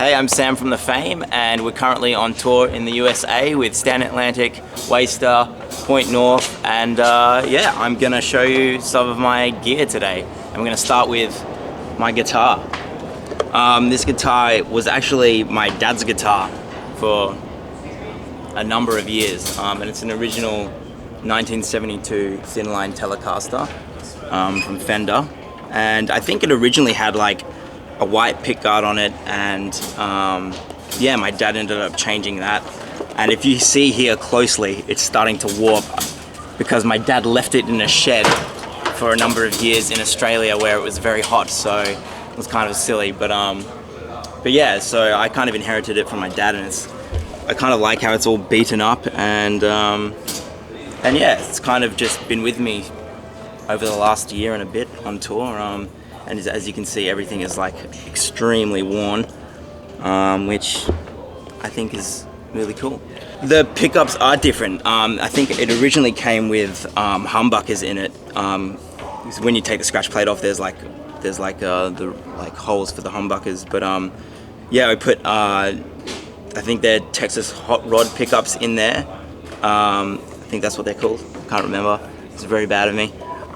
Hey, I'm Sam from the Faim, and we're currently on tour in the USA with Stand Atlantic, WSTR, Point North, and yeah, I'm gonna show you some of my gear today. And we're gonna start with my guitar. This guitar was actually my dad's guitar for a number of years, and it's an original 1972 thin-line Telecaster from Fender, and I think it originally had like a white pickguard on it, and yeah, my dad ended up changing that. And if you see here closely, it's starting to warp because my dad left it in a shed for a number of years in Australia where it was very hot, so it was kind of silly. But yeah, so I kind of inherited it from my dad, and I kind of like how it's all beaten up, and yeah, it's kind of just been with me over the last year and a bit on tour. And as you can see, everything is like extremely worn, which I think is really cool. The pickups are different. I think it originally came with humbuckers in it. When you take the scratch plate off, there's like the holes for the humbuckers. But yeah, I put I think they're Texas hot rod pickups in there. I think that's what they're called. Can't remember. It's very bad of me.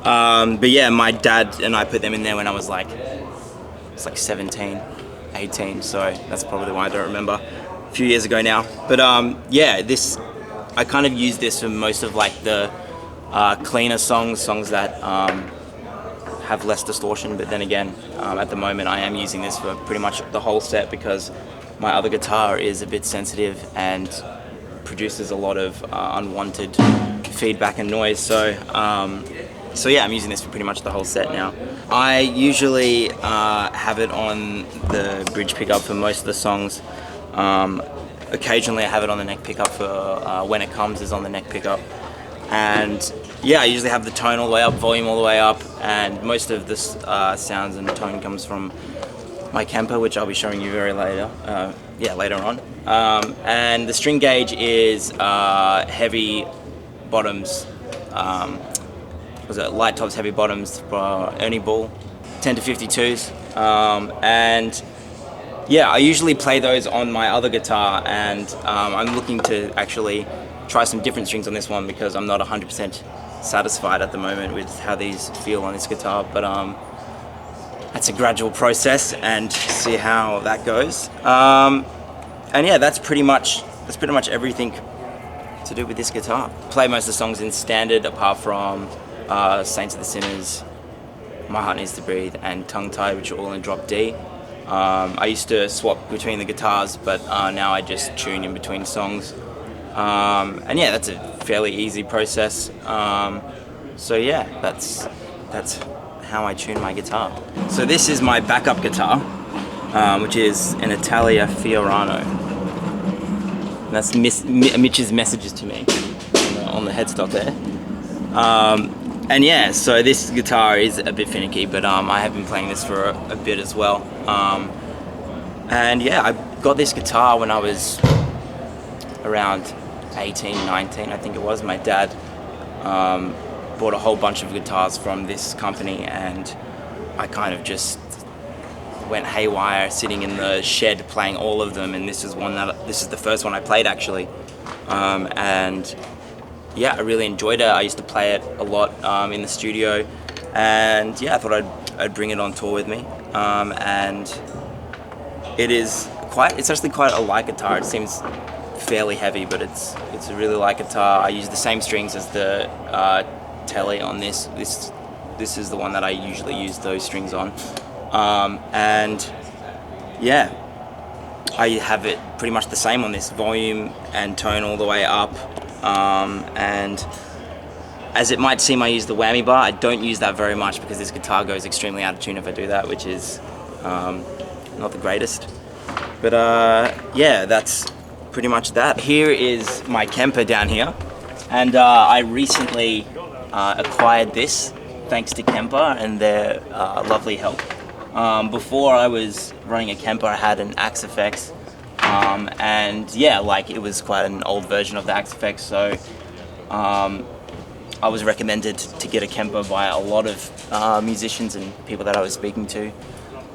But yeah, my dad and I put them in there when I was like 17, 18, so that's probably why I don't remember. A few years ago now. But yeah, I kind of use this for most of like the cleaner songs that have less distortion. But then again, at the moment I am using this for pretty much the whole set because my other guitar is a bit sensitive and produces a lot of unwanted feedback and noise. So yeah, I'm using this for pretty much the whole set now. I usually have it on the bridge pickup for most of the songs. Occasionally I have it on the neck pickup for When It Comes is on the neck pickup. And yeah, I usually have the tone all the way up, volume all the way up, and most of this sounds and tone comes from my Kemper, which I'll be showing you later on. And the string gauge is heavy bottoms. Was it light tops, heavy bottoms for Ernie Ball, 10 to 52s, and yeah, I usually play those on my other guitar, and I'm looking to actually try some different strings on this one because I'm not 100% satisfied at the moment with how these feel on this guitar, but that's a gradual process and see how that goes. And yeah, that's pretty much everything to do with this guitar. Play most of the songs in standard apart from Saints of the Sinners, My Heart Needs to Breathe, and Tongue Tied, which are all in drop D. I used to swap between the guitars, but now I just tune in between songs. And yeah, that's a fairly easy process. So yeah, that's how I tune my guitar. So this is my backup guitar, which is an Italia Fiorano. And that's Mitch's messages to me on the headstock there. And yeah, so this guitar is a bit finicky, but I have been playing this for a bit as well. And yeah, I got this guitar when I was around 18, 19, I think it was. My dad bought a whole bunch of guitars from this company, and I kind of just went haywire, sitting in the shed playing all of them, and this is the first one I played actually. And yeah, I really enjoyed it. I used to play it a lot in the studio, and yeah, I thought I'd bring it on tour with me. And it's actually quite a light guitar. It seems fairly heavy, but it's a really light guitar. I use the same strings as the Tele on this. This is the one that I usually use those strings on. And yeah, I have it pretty much the same on this, volume and tone all the way up. And as it might seem, I use the whammy bar. I don't use that very much because this guitar goes extremely out of tune if I do that, which is not the greatest. But yeah, that's pretty much that. Here is my Kemper down here, and I recently acquired this thanks to Kemper and their lovely help. Before I was running a Kemper, I had an Axe FX. And yeah, like it was quite an old version of the Axe FX, so I was recommended to get a Kemper by a lot of musicians and people that I was speaking to.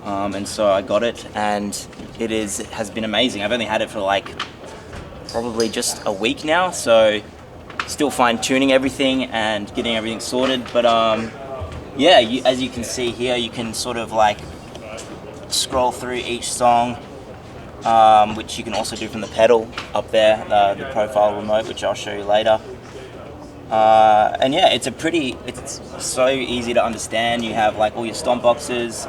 and so I got it, and it has been amazing. I've only had it for like probably just a week now, so still fine-tuning everything and getting everything sorted. But yeah, as you can see here, you can sort of like scroll through each song, which you can also do from the pedal up there, the profile remote, which I'll show you later. And yeah, it's so easy to understand. You have like all your stomp boxes,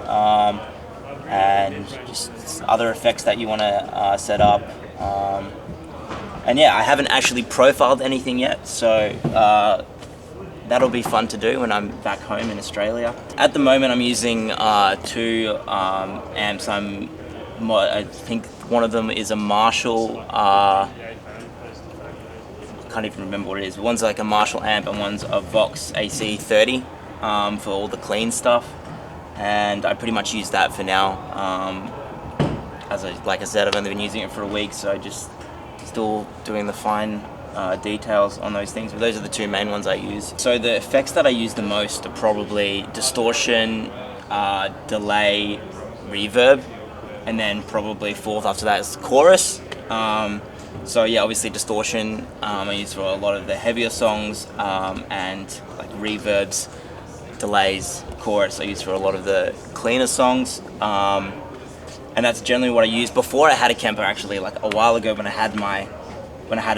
and just other effects that you want to set up. And yeah, I haven't actually profiled anything yet, so that'll be fun to do when I'm back home in Australia. At the moment, I'm using two amps. I think one of them is a Marshall. I can't even remember what it is. One's like a Marshall amp, and one's a Vox AC30 for all the clean stuff. And I pretty much use that for now. Like I said, I've only been using it for a week, so just still doing the fine details on those things, but those are the two main ones I use. So the effects that I use the most are probably distortion, delay, reverb, and then probably fourth after that is chorus. So yeah, obviously distortion I use for a lot of the heavier songs, and like reverbs, delays, chorus I use for a lot of the cleaner songs. And that's generally what I use. Before I had a Kemper, actually, like a while ago when I had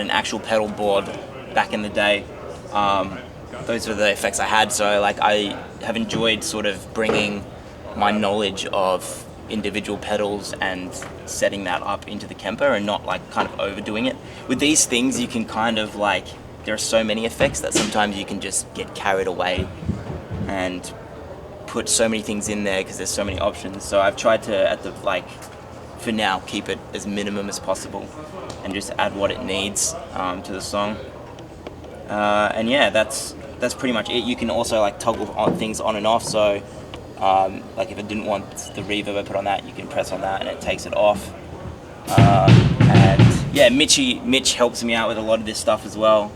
an actual pedal board back in the day, those were the effects I had. So like I have enjoyed sort of bringing my knowledge of individual pedals and setting that up into the Kemper and not like kind of overdoing it. With these things, you can kind of like, there are so many effects that sometimes you can just get carried away and put so many things in there because there's so many options. So I've tried to, for now, keep it as minimum as possible and just add what it needs to the song. And yeah, that's pretty much it. You can also like toggle things on and off. So like if I didn't want the reverb I put on that, you can press on that and it takes it off. And yeah, Mitch helps me out with a lot of this stuff as well.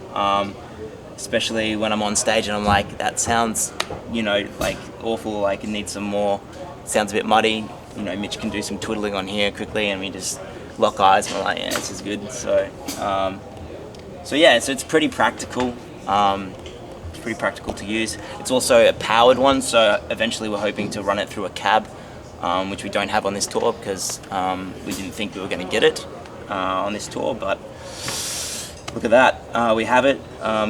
Especially when I'm on stage and I'm like, that sounds, like awful, like it needs some more, sounds a bit muddy. Mitch can do some twiddling on here quickly and we just lock eyes and we're like, yeah, this is good. So yeah, so it's pretty practical. It's pretty practical to use. It's also a powered one, so eventually we're hoping to run it through a cab, which we don't have on this tour because we didn't think we were going to get it on this tour, but look at that, we have it.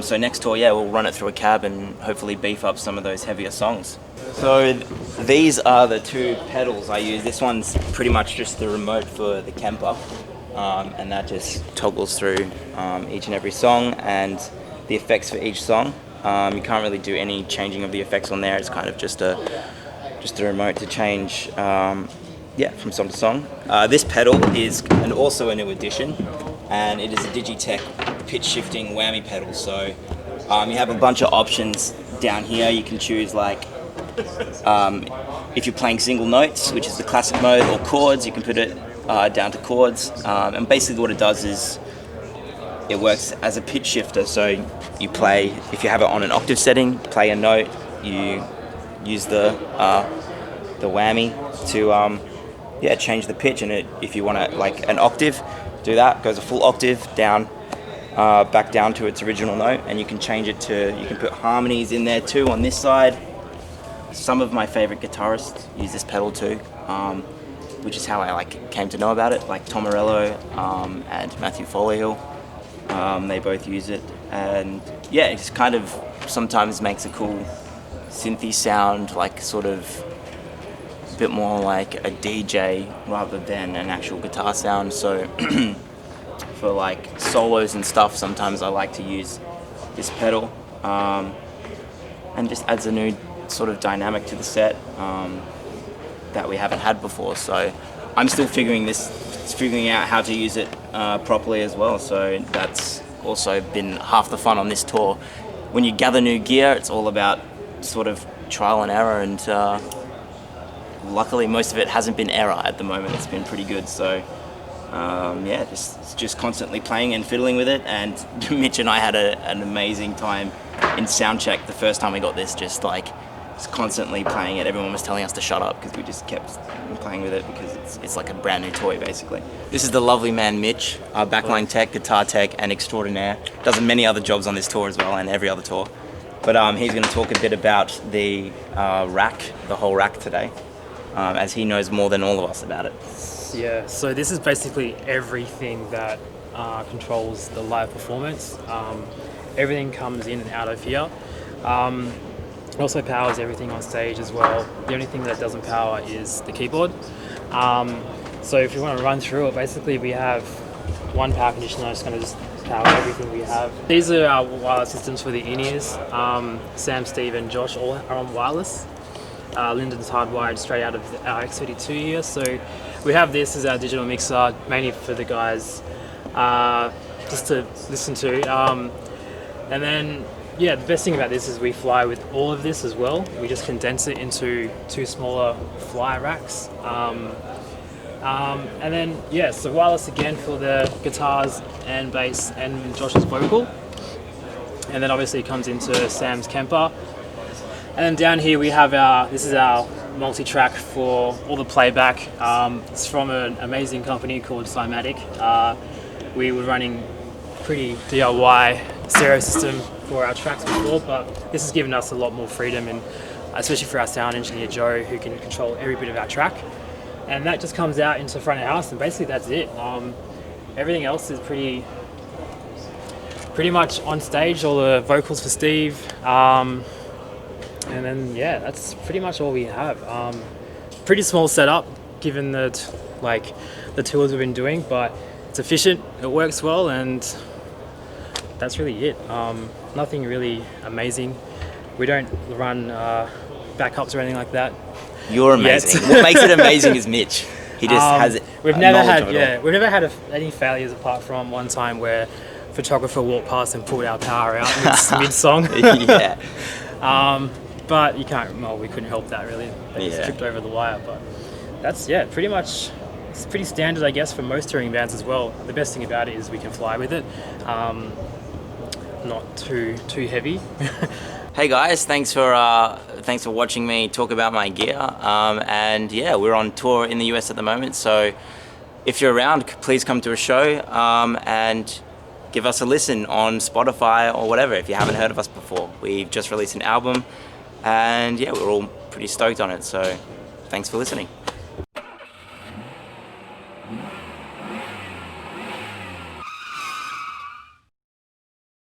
So next tour, yeah, we'll run it through a cab and hopefully beef up some of those heavier songs. So these are the two pedals I use. This one's pretty much just the remote for the Kemper, and that just toggles through each and every song and the effects for each song. You can't really do any changing of the effects on there. It's kind of just a remote to change, from song to song. This pedal is also a new addition, and it is a Digitech pitch shifting whammy pedal. So you have a bunch of options down here. You can choose like if you're playing single notes, which is the classic mode, or chords, you can put it down to chords. And basically what it does is it works as a pitch shifter. So you play, if you have it on an octave setting, play a note, you use the whammy to change the pitch, and if you want to like an octave, do that, goes a full octave down, back down to its original note, and you can change it to, you can put harmonies in there too on this side. Some of my favorite guitarists use this pedal too, which is how I came to know about it, like Tom Morello and Matthew Foleyhill. They both use it, and yeah, it just kind of sometimes makes a cool synthy sound, like sort of a bit more like a DJ rather than an actual guitar sound. So for like solos and stuff, sometimes I like to use this pedal, and just adds a new sort of dynamic to the set that we haven't had before. So I'm still figuring out how to use it properly as well. So that's also been half the fun on this tour. When you gather new gear, it's all about sort of trial and error, and luckily most of it hasn't been error at the moment. It's been pretty good. So just constantly playing and fiddling with it. And Mitch and I had an amazing time in sound check the first time we got this, just like just constantly playing it. Everyone was telling us to shut up because we just kept playing with it because it's like a brand new toy basically. This is the lovely man Mitch, our backline tech, guitar tech and extraordinaire. Does many other jobs on this tour as well and every other tour. But he's going to talk a bit about the rack, the whole rack today, as he knows more than all of us about it. Yeah, so this is basically everything that controls the live performance. Everything comes in and out of here. It also powers everything on stage as well. The only thing that doesn't power is the keyboard. So if you want to run through it, basically we have one power conditioner that's going to just power everything we have. These are our wireless systems for the in-ears. Sam, Steve and Josh all are on wireless. Lyndon's hardwired straight out of our X32 here. So we have this as our digital mixer, mainly for the guys just to listen to. And then, yeah, the best thing about this is we fly with all of this as well. We just condense it into 2 smaller fly racks. And then, yeah, so wireless again for the guitars and bass and Josh's vocal. And then obviously it comes into Sam's Kemper. And then down here we have this is our multi-track for all the playback. It's from an amazing company called Cymatic. We were running pretty DIY stereo system for our tracks before, but this has given us a lot more freedom, and especially for our sound engineer Joe, who can control every bit of our track. And that just comes out into the front of the house, and basically that's it. Everything else is pretty much on stage. All the vocals for Steve, and then yeah, that's pretty much all we have. Pretty small setup given that the tours we've been doing, but it's efficient, it works well, and that's really it. Nothing really amazing. We don't run backups or anything like that. You're amazing. What makes it amazing is Mitch. He just has it. We've never had any failures apart from one time where a photographer walked past and pulled our power out mid song. Yeah. But you can't. Well, we couldn't help that really. They just tripped over the wire. But that's pretty much. It's pretty standard, I guess, for most touring bands as well. The best thing about it is we can fly with it. Not too heavy. Hey guys, thanks for watching me talk about my gear. And yeah, we're on tour in the US at the moment, so if you're around, please come to a show and give us a listen on Spotify or whatever if you haven't heard of us before. We've just released an album, and yeah, we're all pretty stoked on it. So thanks for listening.